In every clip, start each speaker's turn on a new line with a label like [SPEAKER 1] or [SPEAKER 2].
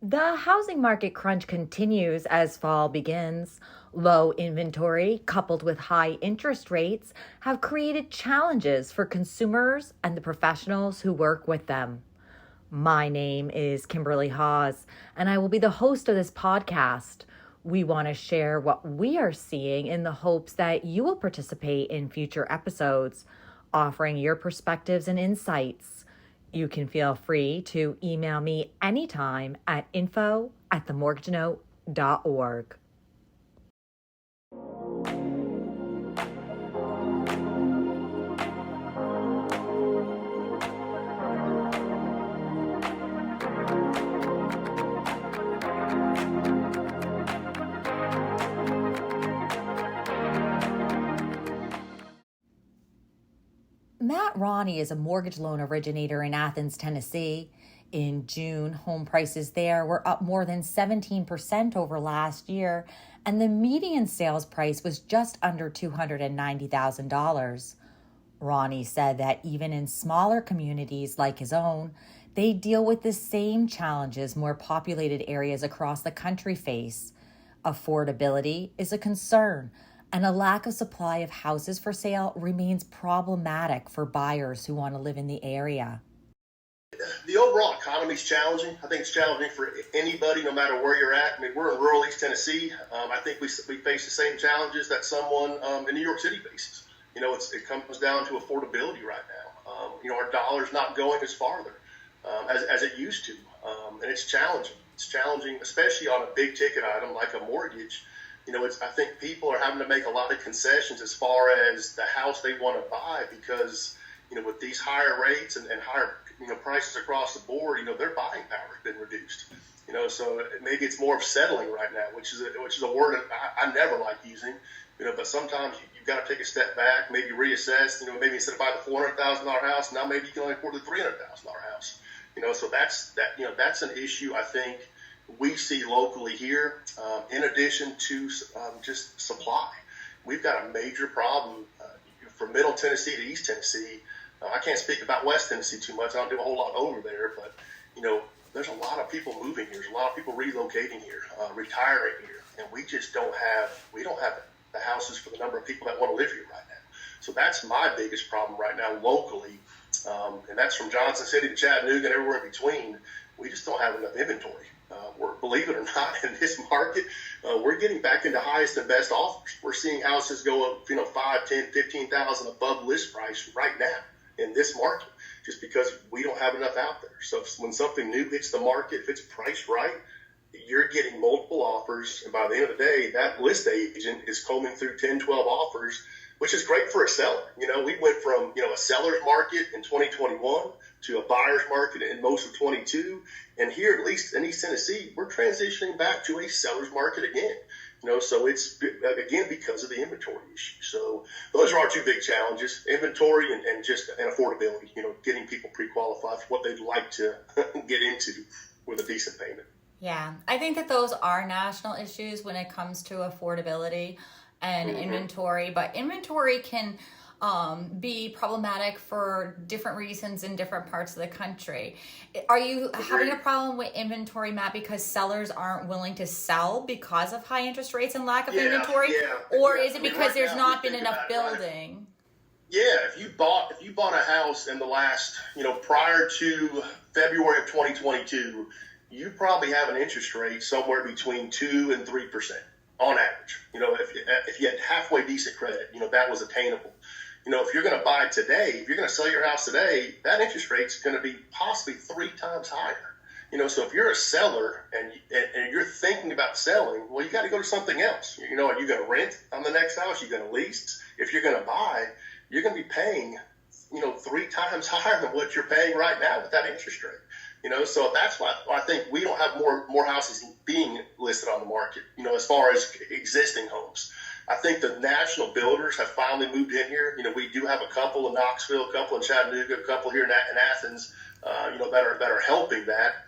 [SPEAKER 1] The housing market crunch continues as fall begins. Low inventory, coupled with high interest rates, have created challenges for consumers and the professionals who work with them. My name is Kimberley Haas, and I will be the host of this podcast. We want to share what we are seeing in the hopes that you will participate in future episodes, offering your perspectives and insights. You can feel free to email me anytime at info@themortgagenote.org. Matt Ronnie is a mortgage loan originator in Athens, Tennessee. In June, home prices there were up more than 17% over last year, and the median sales price was just under $290,000. Ronnie said that even in smaller communities like his own, they deal with the same challenges more populated areas across the country face. Affordability is a concern, and a lack of supply of houses for sale remains problematic for buyers who want to live in the area.
[SPEAKER 2] The overall economy is challenging. I think it's challenging for anybody, no matter where you're at. I mean, we're in rural East Tennessee. I think we face the same challenges that someone in New York City faces. It comes down to affordability right now. Our dollar's not going as farther as it used to, and it's challenging. It's challenging, especially on a big ticket item like a mortgage. I think people are having to make a lot of concessions as far as the house they want to buy because, with these higher rates and higher, prices across the board, their buying power has been reduced. So maybe it's more of settling right now, which is a word I never like using, but sometimes you've got to take a step back, maybe reassess, maybe instead of buying the $400,000 house, now maybe you can only afford the $300,000 house. So that's an issue I think we see locally here, in addition to just supply. We've got a major problem from Middle Tennessee to East Tennessee. I can't speak about West Tennessee too much. I don't do a whole lot over there, but there's a lot of people moving here. There's a lot of people relocating here, retiring here, and we don't have the houses for the number of people that want to live here right now. So that's my biggest problem right now locally, and that's from Johnson City to Chattanooga and everywhere in between. We just don't have enough inventory. Believe it or not, in this market, we're getting back into highest and best offers. We're seeing houses go up, 5, 10, 15,000 above list price right now in this market, just because we don't have enough out there. So when something new hits the market, if it's priced right, you're getting multiple offers. And by the end of the day, that list agent is combing through 10, 12 offers, which is great for a seller. We went from, a seller's market in 2021 to a buyer's market in most of 22. And here, at least in East Tennessee, we're transitioning back to a seller's market again. So it's, again, because of the inventory issue. So those are our two big challenges, inventory and affordability, getting people pre-qualified for what they'd like to get into with a decent payment.
[SPEAKER 3] Yeah, I think that those are national issues when it comes to affordability and inventory, but inventory can be problematic for different reasons in different parts of the country. Are you having a problem with inventory, Matt, because sellers aren't willing to sell because of high interest rates and lack of inventory? Or is it because there's not been enough building?
[SPEAKER 2] Yeah, if you bought a house in the last, prior to February of 2022, you probably have an interest rate somewhere between 2 and 3% on average. If you had halfway decent credit, that was attainable. If you're going to buy today, if you're going to sell your house today, that interest rate's going to be possibly 3 times higher. So if you're a seller and you're thinking about selling, well, you got to go to something else. Are you going to rent on the next house? Are you going to lease? If you're going to buy, you're going to be paying, 3 times higher than what you're paying right now with that interest rate. So that's why I think we don't have more houses being listed on the market, as far as existing homes. I think the national builders have finally moved in here. We do have a couple in Knoxville, a couple in Chattanooga, a couple here in Athens, that are helping that.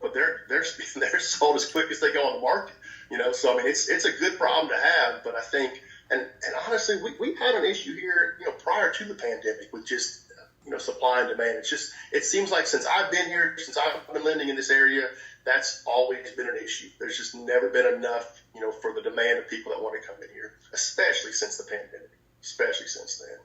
[SPEAKER 2] But they're sold as quick as they go on the market. So I mean, it's a good problem to have. But I think, and honestly, we had an issue here, prior to the pandemic with just supply and demand. It seems like since I've been here, since I've been lending in this area, that's always been an issue. There's just never been enough, for the demand of people that want to come in here, especially since the pandemic, especially since then.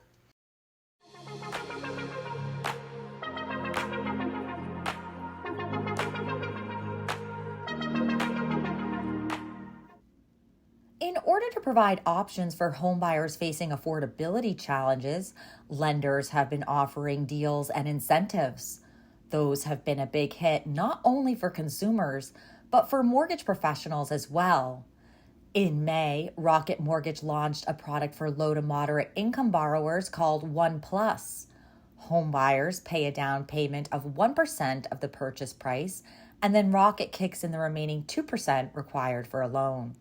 [SPEAKER 1] In order to provide options for homebuyers facing affordability challenges, lenders have been offering deals and incentives. Those have been a big hit not only for consumers, but for mortgage professionals as well. In May, Rocket Mortgage launched a product for low to moderate income borrowers called One Plus. Homebuyers pay a down payment of 1% of the purchase price, and then Rocket kicks in the remaining 2% required for a loan.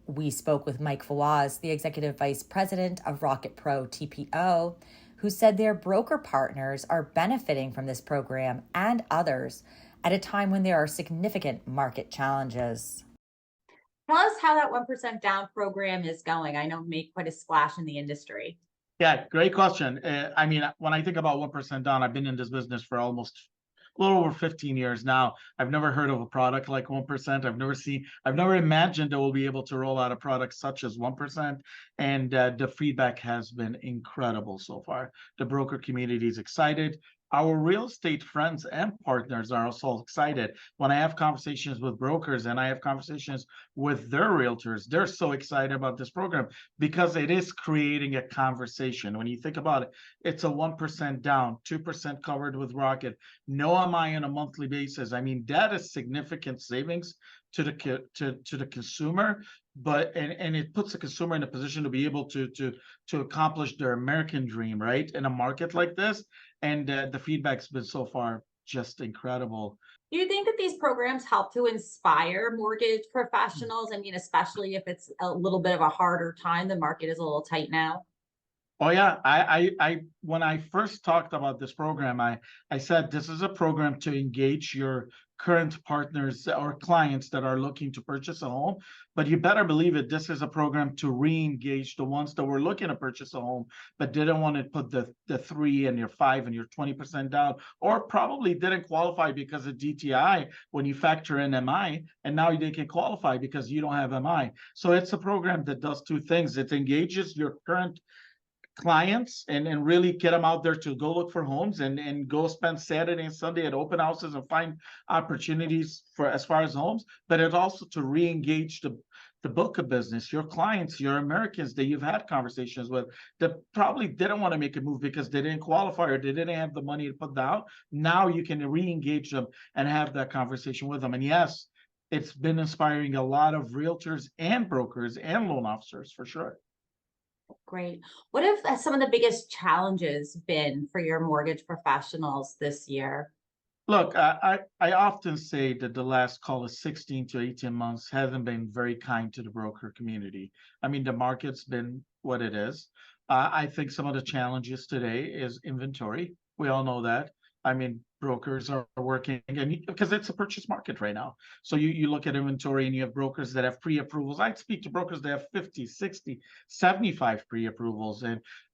[SPEAKER 1] We spoke with Mike Fawaz, the Executive Vice President of Rocket Pro TPO, who said their broker partners are benefiting from this program and others at a time when there are significant market challenges.
[SPEAKER 4] Tell us how that 1% down program is going. I know it made quite a splash in the industry.
[SPEAKER 5] Yeah, great question. When I think about 1% down, I've been in this business for almost a little over 15 years now. I've never heard of a product like 1%. I've never imagined that we'll be able to roll out a product such as 1%. And the feedback has been incredible so far. The broker community is excited. Our real estate friends and partners are also excited. When I have conversations with brokers and I have conversations with their realtors, they're so excited about this program because it is creating a conversation. When you think about it, it's a 1% down, 2% covered with Rocket, no MI on a monthly basis. That is significant savings to the consumer, and it puts the consumer in a position to be able to accomplish their American dream, right? In a market like this. And the feedback's been so far just incredible.
[SPEAKER 4] Do you think that these programs help to inspire mortgage professionals? Especially if it's a little bit of a harder time, the market is a little tight now.
[SPEAKER 5] Oh yeah, I when I first talked about this program, I said this is a program to engage your current partners or clients that are looking to purchase a home. But you better believe it, this is a program to re-engage the ones that were looking to purchase a home, but didn't want to put the 3 and your 5 and your 20% down, or probably didn't qualify because of DTI when you factor in MI, and now they can qualify because you don't have MI. So it's a program that does two things. It engages your current clients and really get them out there to go look for homes and go spend Saturday and Sunday at open houses and find opportunities for as far as homes, but it also to re-engage the book of business, your clients, your Americans that you've had conversations with that probably didn't want to make a move because they didn't qualify or they didn't have the money to put down. Now you can re-engage them and have that conversation with them. And yes, it's been inspiring a lot of realtors and brokers and loan officers for sure.
[SPEAKER 4] Great. What have some of the biggest challenges been for your mortgage professionals this year?
[SPEAKER 5] Look, I often say that the last, call it 16 to 18 months, hasn't been very kind to the broker community. The market's been what it is. I think some of the challenges today is inventory. We all know that. Brokers are working, and because it's a purchase market right now. So you look at inventory and you have brokers that have pre-approvals. I'd speak to brokers that have 50, 60, 75 pre-approvals,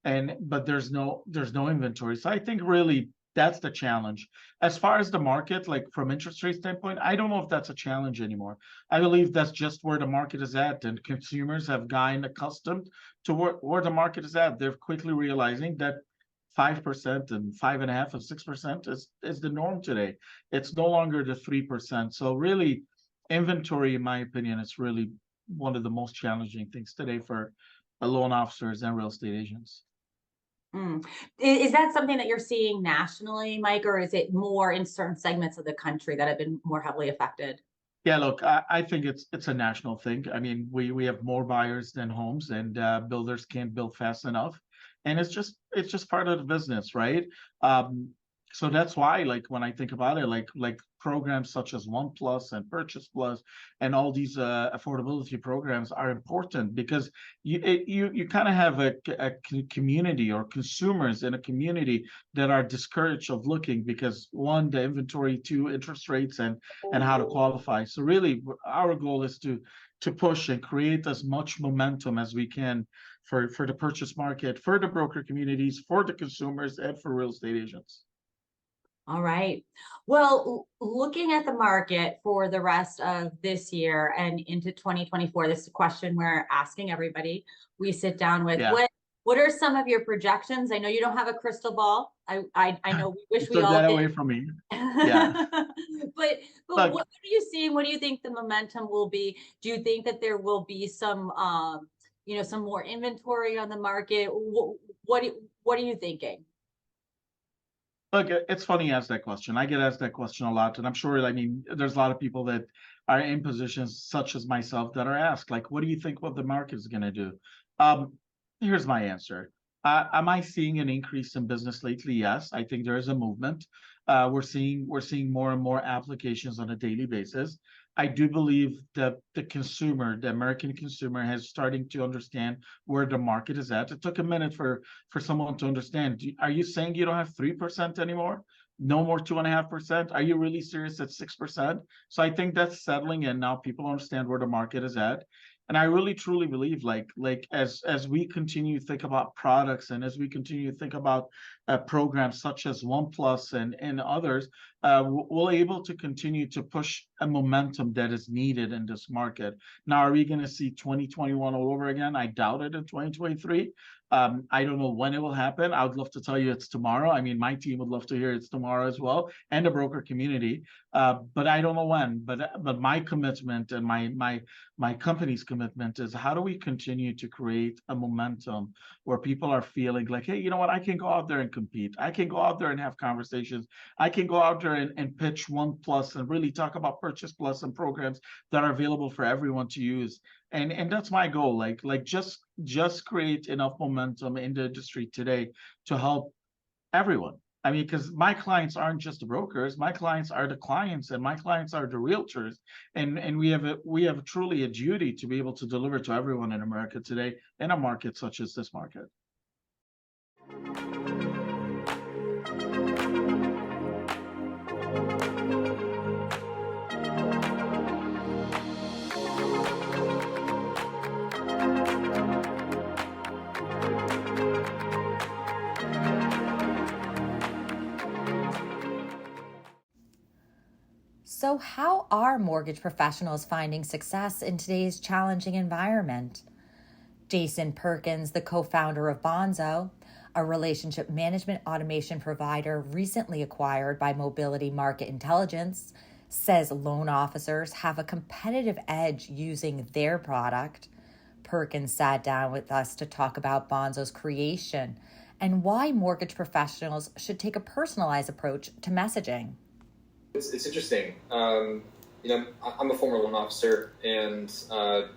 [SPEAKER 5] but there's no inventory. So I think really that's the challenge. As far as the market, like from interest rate standpoint, I don't know if that's a challenge anymore. I believe that's just where the market is at, and consumers have gotten accustomed to where the market is at. They're quickly realizing that 5% and 5.5% and 6% is the norm today. It's no longer the 3%. So really, inventory, in my opinion, is really one of the most challenging things today for loan officers and real estate agents.
[SPEAKER 4] Is that something that you're seeing nationally, Mike, or is it more in certain segments of the country that have been more heavily affected?
[SPEAKER 5] Yeah, look, I think it's a national thing. We have more buyers than homes, and builders can't build fast enough. And it's just part of the business, right? So that's why, like when I think about it, like programs such as One Plus and Purchase Plus and all these affordability programs are important, because you kind of have a community or consumers in a community that are discouraged of looking because, one, the inventory, two, interest rates, and how to qualify. So really, our goal is to push and create as much momentum as we can for the purchase market, for the broker communities, for the consumers, and for real estate agents.
[SPEAKER 4] All right. Well, looking at the market for the rest of this year and into 2024, this is a question we're asking everybody we sit down with.
[SPEAKER 5] Yeah.
[SPEAKER 4] What are some of your projections? I know you don't have a crystal ball. I know we wish we
[SPEAKER 5] Took
[SPEAKER 4] all
[SPEAKER 5] that
[SPEAKER 4] did.
[SPEAKER 5] away from me. Yeah.
[SPEAKER 4] But
[SPEAKER 5] Look,
[SPEAKER 4] what are you seeing? What do you think the momentum will be? Do you think that there will be some some more inventory on the market? What are you thinking?
[SPEAKER 5] Look, it's funny you ask that question. I get asked that question a lot, and I'm sure, I mean, there's a lot of people that are in positions such as myself that are asked, like, what do you think what the market is going to do? Um, Here's my answer. Am I seeing an increase in business lately? Yes, I think there is a movement. We're seeing more and more applications on a daily basis. I do believe that the consumer, the American consumer, has starting to understand where the market is at. It took a minute for someone to understand. Are you saying you don't have 3% anymore? No more 2.5%? Are you really serious at 6%? So I think that's settling in now. People understand where the market is at. And I really truly believe, like as we continue to think about products, and as we continue to think about programs such as One Plus and others, we'll able to continue to push a momentum that is needed in this market. Now, are we going to see 2021 all over again? I doubt it in 2023. I don't know when it will happen. I would love to tell you it's tomorrow. I mean, my team would love to hear it's tomorrow as well, and the broker community. But I don't know when. But my commitment and my company's commitment is, how do we continue to create a momentum where people are feeling like, hey, you know what? I can go out there and compete. I can go out there and have conversations. I can go out there and pitch One Plus and really talk about Purchase Plus and programs that are available for everyone to use. And that's my goal. Like just create enough momentum in the industry today to help everyone. I mean, because my clients aren't just the brokers, my clients are the clients, and my clients are the realtors. And we have truly a duty to be able to deliver to everyone in America today in a market such as this market.
[SPEAKER 1] So, how are mortgage professionals finding success in today's challenging environment? Jason Perkins, the co-founder of Bonzo, a relationship management automation provider recently acquired by Mobility Market Intelligence, says loan officers have a competitive edge using their product. Perkins sat down with us to talk about Bonzo's creation and why mortgage professionals should take a personalized approach to messaging.
[SPEAKER 6] It's interesting. I'm a former loan officer and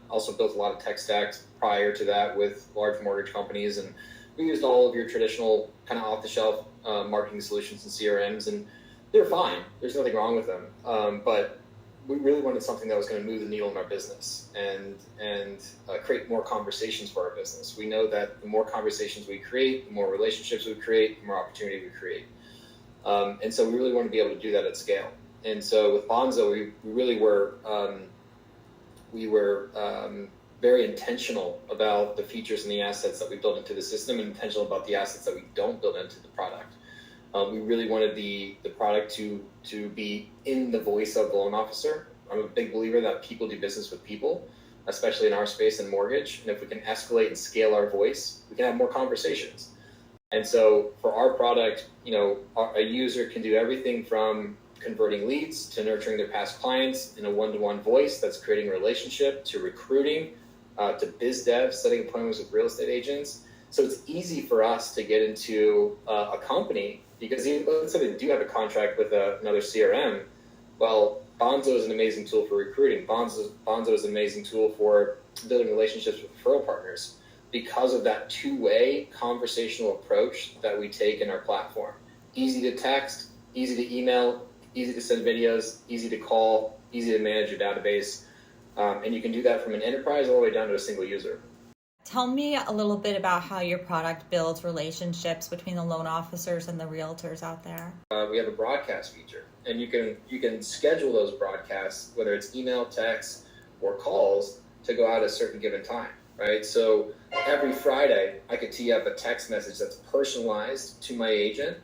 [SPEAKER 6] also built a lot of tech stacks prior to that with large mortgage companies. And we used all of your traditional kind of off-the-shelf marketing solutions and CRMs, and they're fine. There's nothing wrong with them. But we really wanted something that was going to move the needle in our business and create more conversations for our business. We know that the more conversations we create, the more relationships we create, the more opportunity we create. And so we really want to be able to do that at scale. And so with Bonzo, we really were very intentional about the features and the assets that we built into the system, and intentional about the assets that we don't build into the product. We really wanted the product to be in the voice of the loan officer. I'm a big believer that people do business with people, especially in our space in mortgage. And if we can escalate and scale our voice, we can have more conversations. And so for our product, a user can do everything from converting leads to nurturing their past clients in a one-to-one voice that's creating a relationship, to recruiting, to biz dev, setting appointments with real estate agents. So it's easy for us to get into a company, because let's say they do have a contract with another CRM. Well, Bonzo is an amazing tool for recruiting. Bonzo is an amazing tool for building relationships with referral partners, because of that two-way conversational approach that we take in our platform. Easy to text, easy to email, easy to send videos, easy to call, easy to manage your database. And you can do that from an enterprise all the way down to a single user.
[SPEAKER 3] Tell me a little bit about how your product builds relationships between the loan officers and the realtors out there.
[SPEAKER 6] We have a broadcast feature, and you can schedule those broadcasts, whether it's email, text, or calls, to go out at a certain given time, right? So every Friday, I could tee up a text message that's personalized to my agent,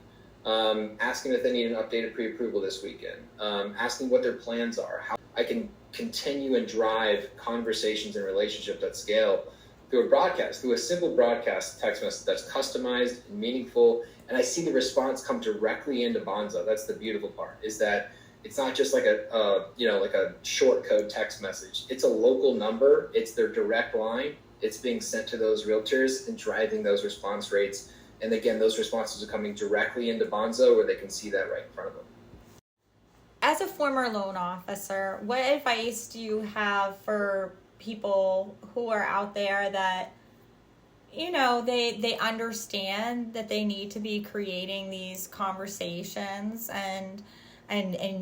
[SPEAKER 6] asking if they need an updated pre-approval this weekend, asking what their plans are, how I can continue and drive conversations and relationships at scale through a broadcast, through a simple broadcast text message that's customized and meaningful. And I see the response come directly into Bonzo. That's the beautiful part, is that it's not just like a short code text message. It's a local number. It's their direct line. It's being sent to those realtors and driving those response rates. And again, those responses are coming directly into Bonzo, where they can see that right in front of them.
[SPEAKER 3] As a former loan officer, what advice do you have for people who are out there that, you know, they understand that they need to be creating these conversations and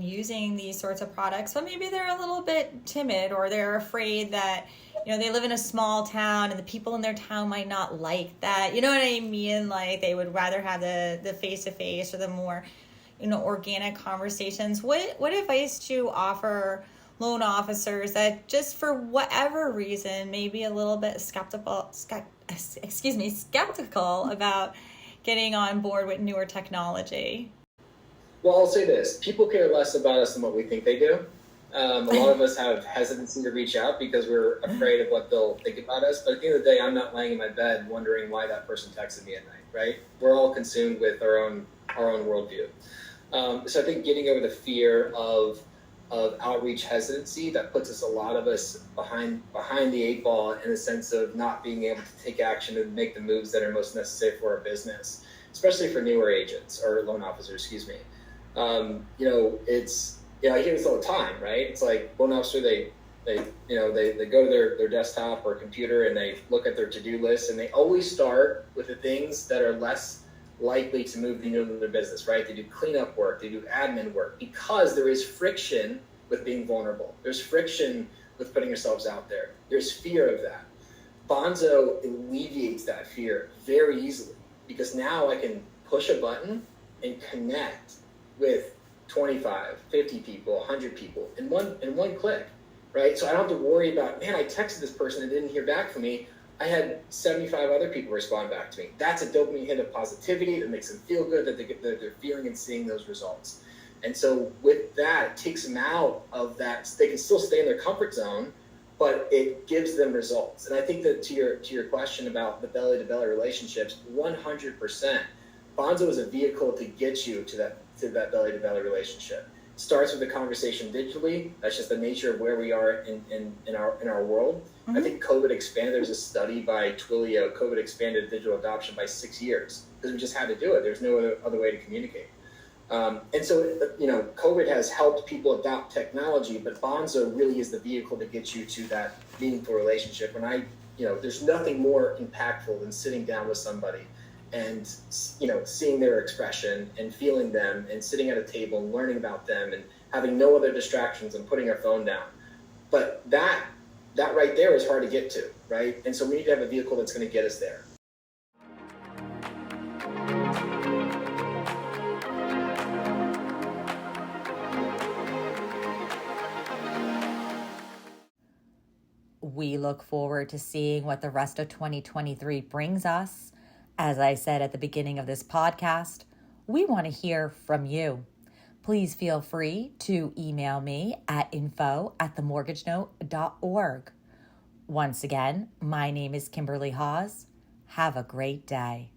[SPEAKER 3] using these sorts of products, but maybe they're a little bit timid, or they're afraid that, you know, they live in a small town and the people in their town might not like that, you know what I mean? Like, they would rather have the face-to-face or the more, you know, organic conversations. What advice do you offer loan officers that just for whatever reason may be a little bit skeptical about getting on board with newer technology?
[SPEAKER 6] Well, I'll say this. People care less about us than what we think they do. A lot of us have hesitancy to reach out because we're afraid of what they'll think about us. But at the end of the day, I'm not laying in my bed wondering why that person texted me at night, right? We're all consumed with our own worldview. So I think getting over the fear of outreach hesitancy, that puts a lot of us behind the eight ball in the sense of not being able to take action and make the moves that are most necessary for our business, especially for newer agents or loan officers, excuse me. I hear this all the time, right? It's like loan officer, they go to their desktop or computer and they look at their to-do list, and they always start with the things that are less likely to move the needle in their business, right? They do cleanup work, they do admin work, because there is friction with being vulnerable. There's friction with putting yourselves out there. There's fear of that. Bonzo alleviates that fear very easily, because now I can push a button and connect with 25, 50 people, 100 people in one click, right? So I don't have to worry about, man, I texted this person and didn't hear back from me. I had 75 other people respond back to me. That's a dopamine hit of positivity that makes them feel good that they're feeling and seeing those results. And so with that, it takes them out of that. They can still stay in their comfort zone, but it gives them results. And I think that to your question about the belly-to-belly relationships, 100%, Bonzo is a vehicle to get you to that belly-to-belly relationship. It starts with the conversation digitally. That's just the nature of where we are in our world. Mm-hmm. I think COVID expanded. There's a study by Twilio. COVID expanded digital adoption by 6 years because we just had to do it. There's no other way to communicate. And so, COVID has helped people adopt technology, but Bonzo really is the vehicle to get you to that meaningful relationship. There's nothing more impactful than sitting down with somebody and, seeing their expression and feeling them and sitting at a table and learning about them and having no other distractions and putting our phone down. But that right there is hard to get to, right? And so we need to have a vehicle that's going to get us there.
[SPEAKER 1] We look forward to seeing what the rest of 2023 brings us. As I said at the beginning of this podcast, we want to hear from you. Please feel free to email me at info@themortgagenote.org. Once again, my name is Kimberley Haas. Have a great day.